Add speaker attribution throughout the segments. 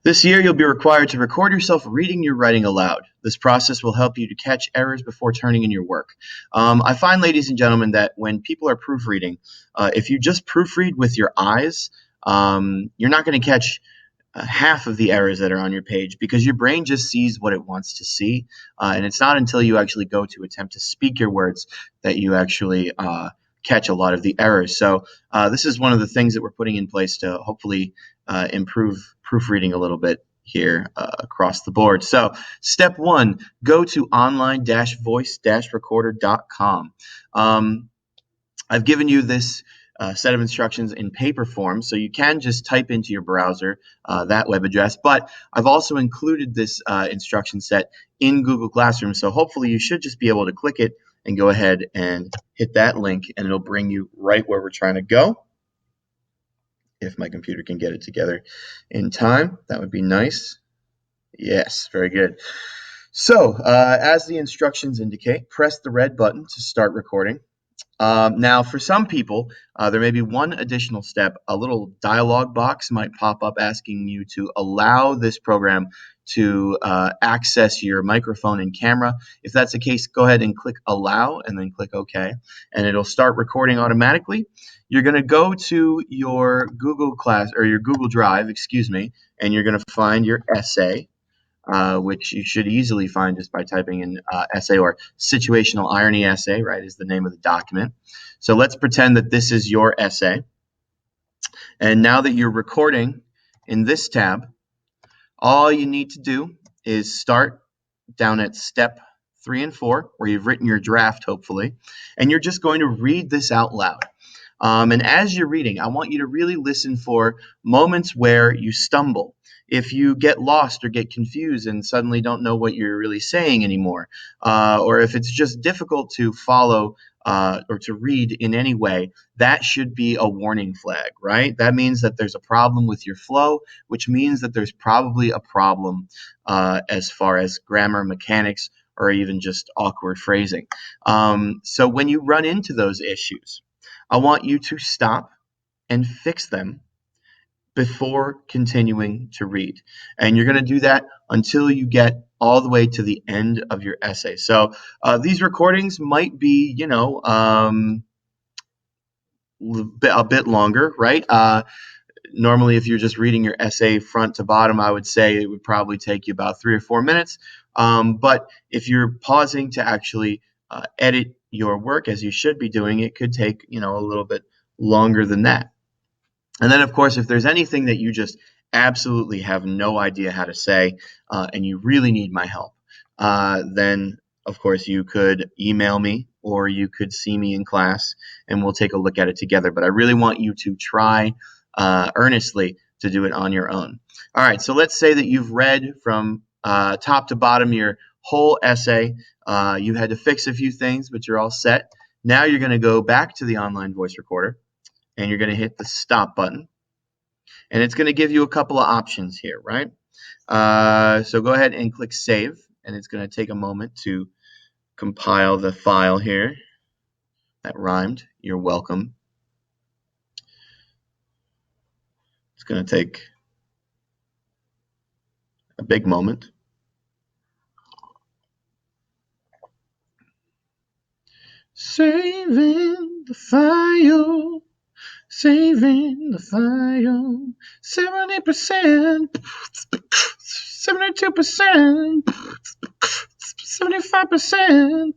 Speaker 1: This year, you'll be required to record yourself reading your writing aloud. This process will help you to catch errors before turning in your work. I find, ladies and gentlemen, that when people are proofreading, if you just proofread with your eyes, you're not going to catch half of the errors that are on your page because your brain just sees what it wants to see. And it's not until you actually go to attempt to speak your words that you actually catch a lot of the errors. So this is one of the things that we're putting in place to hopefully improve proofreading a little bit here across the board. So step one, go to online-voice-recorder.com. I've given you this set of instructions in paper form, so you can just type into your browser that web address, but I've also included this instruction set in Google Classroom, so hopefully you should just be able to click it and go ahead and hit that link, and it'll bring you right where we're trying to go. If my computer can get it together in time, that would be nice. Yes, very good. So, as the instructions indicate, press the red button to start recording. Now, for some people, there may be one additional step. A little dialog box might pop up asking you to allow this program to access your microphone and camera. If that's the case, go ahead and click Allow and then click OK, and it'll start recording automatically. You're going to go to your Google Drive, and you're going to find your essay. Which you should easily find just by typing in essay or situational irony essay, right, is the name of the document. So let's pretend that this is your essay. And now that you're recording in this tab, all you need to do is start down at step 3 and 4, where you've written your draft, hopefully, and you're just going to read this out loud. And as you're reading, I want you to really listen for moments where you stumble. If you get lost or get confused and suddenly don't know what you're really saying anymore, or if it's just difficult to follow or to read in any way, that should be a warning flag, right? That means that there's a problem with your flow, which means that there's probably a problem as far as grammar, mechanics, or even just awkward phrasing. So when you run into those issues, I want you to stop and fix them before continuing to read. And you're going to do that until you get all the way to the end of your essay. So these recordings might be, a bit longer, right? Normally, if you're just reading your essay front to bottom, I would say it would probably take you about 3 or 4 minutes. But if you're pausing to actually edit your work as you should be doing, it could take, a little bit longer than that. And then, of course, if there's anything that you just absolutely have no idea how to say and you really need my help, then, of course, you could email me or you could see me in class and we'll take a look at it together. But I really want you to try earnestly to do it on your own. All right, so let's say that you've read from top to bottom your whole essay. You had to fix a few things, but you're all set. Now you're going to go back to the online voice recorder and you're going to hit the stop button. And it's going to give you a couple of options here, right? So go ahead and click save, and it's going to take a moment to compile the file here. That rhymed. You're welcome. It's going to take a big moment. Saving the file. Saving the file, 70%, 72%, 75%,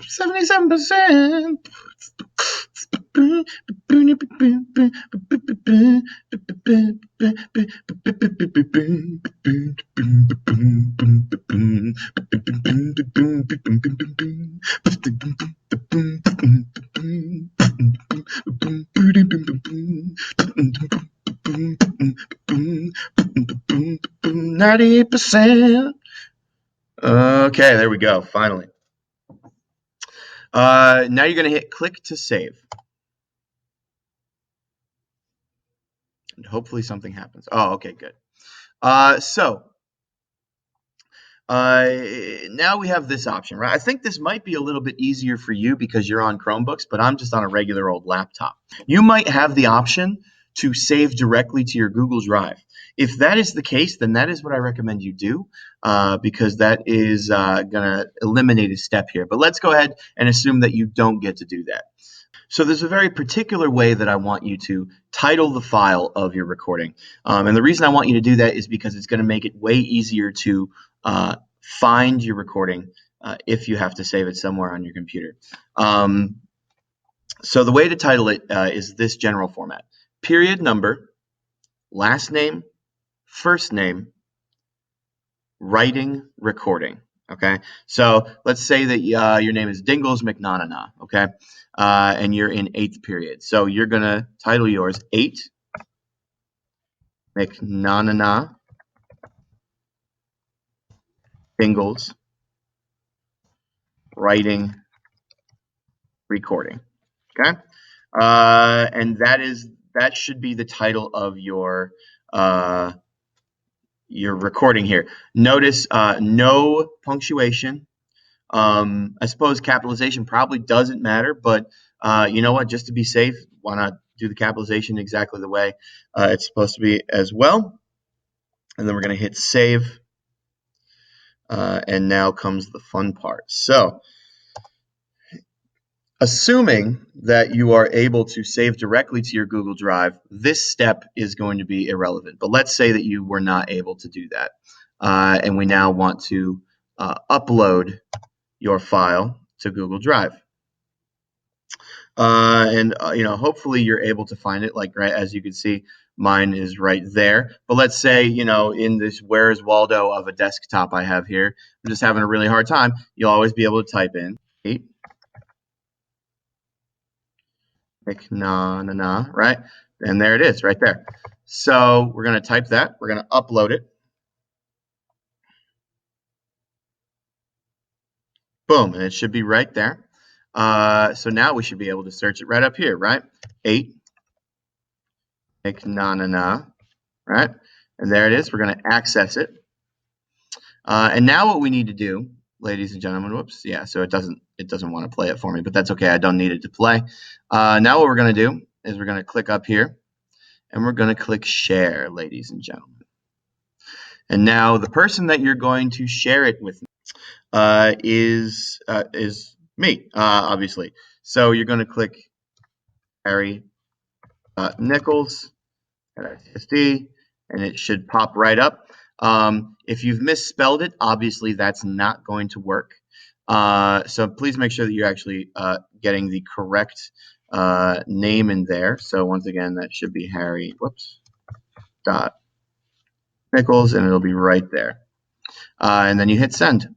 Speaker 1: 77%. %. Okay, there we go, finally. Now you're going to hit click to save. And hopefully something happens. Oh, okay, good. Now we have this option, right? I think this might be a little bit easier for you because you're on Chromebooks, but I'm just on a regular old laptop. You might have the option to save directly to your Google Drive. If that is the case, then that is what I recommend you do, because that is going to eliminate a step here. But let's go ahead and assume that you don't get to do that. So there's a very particular way that I want you to title the file of your recording. And the reason I want you to do that is because it's going to make it way easier to find your recording if you have to save it somewhere on your computer. So the way to title it is this general format: period number, last name, first name, writing, recording. Okay, so let's say that your name is Dingles McNanana, okay, and you're in 8th period. So you're going to title yours 8 McNanana Dingles writing, recording. Okay, and that should be the title of your recording here. Notice no punctuation. I suppose capitalization probably doesn't matter, but you know what? Just to be safe, why not do the capitalization exactly the way it's supposed to be as well? And then we're going to hit save. And now comes the fun part. So, assuming that you are able to save directly to your Google Drive, this step is going to be irrelevant. But let's say that you were not able to do that. And we now want to upload your file to Google Drive. Hopefully you're able to find it, like right as you can see, mine is right there. But let's say, in this Where's Waldo of a desktop I have here, I'm just having a really hard time. You'll always be able to type in 8 McNanana, right? And there it is right there. So we're going to type that. We're going to upload it. Boom, and it should be right there. So now we should be able to search it right up here, right? 8 McNanana, right? And there it is. We're going to access it. And now what we need to do, ladies and gentlemen, whoops, yeah, so it doesn't want to play it for me, but that's okay. I don't need it to play. Now what we're going to do is we're going to click up here, and we're going to click share, ladies and gentlemen. And now the person that you're going to share it with is me, obviously. So you're going to click Harry Nichols at ICSD, and it should pop right up. If you've misspelled it, obviously that's not going to work. So please make sure that you're actually getting the correct name in there. So once again, that should be Harry, Nichols, and it'll be right there. And then you hit send.